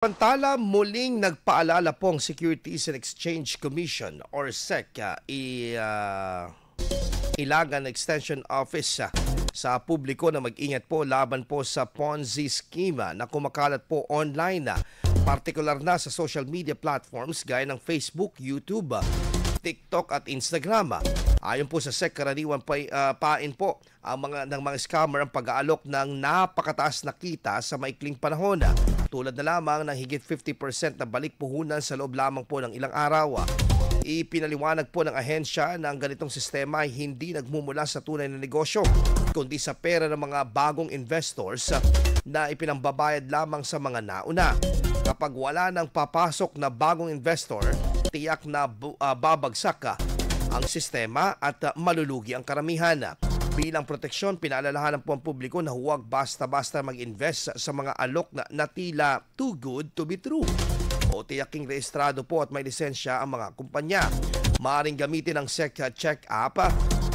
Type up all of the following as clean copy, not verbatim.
Samantala, muling nagpaalala po ang Securities and Exchange Commission or SEC Ilagan Extension Office sa publiko na mag-ingat po laban po sa Ponzi scheme na kumakalat po online partikular na sa social media platforms gaya ng Facebook, YouTube, TikTok at Instagram. Ayon po sa SEC, karaniwan pain po ng mga scammer ang pag-aalok ng napakataas na kita sa maikling panahon. Tulad na lamang ng higit 50% na balik puhunan sa loob lamang po ng ilang araw. Ipinaliwanag po ng ahensya na ang ganitong sistema ay hindi nagmumula sa tunay na negosyo, kundi sa pera ng mga bagong investors na ipinambabayad lamang sa mga nauna. Kapag wala nang papasok na bagong investor, tiyak na babagsak ang sistema at malulugi ang karamihan. Bilang proteksyon, pinaalalahanan po ang publiko na huwag basta-basta mag-invest sa mga alok na tila too good to be true o tiyaking rehistrado po at may lisensya ang mga kumpanya. Maaaring gamitin ang SEC Check app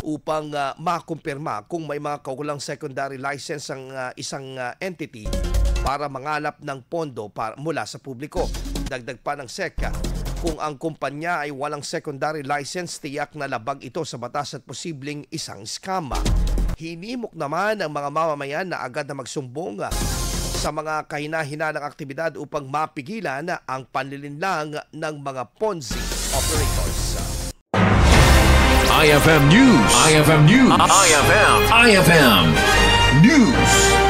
upang makumpirma kung may mga kaukulang secondary license ang isang entity para mangalap ng pondo mula sa publiko. Dagdag pa ng SEC, kung ang kumpanya ay walang secondary license, tiyak na labag ito sa batas at posibleng isang scam. Hinimok naman ang mga mamamayan na agad na magsumbong sa mga kahina-hinanang aktibidad upang mapigilan ang panlilinlang ng mga Ponzi operators. IFM News. IFM News. IFM News.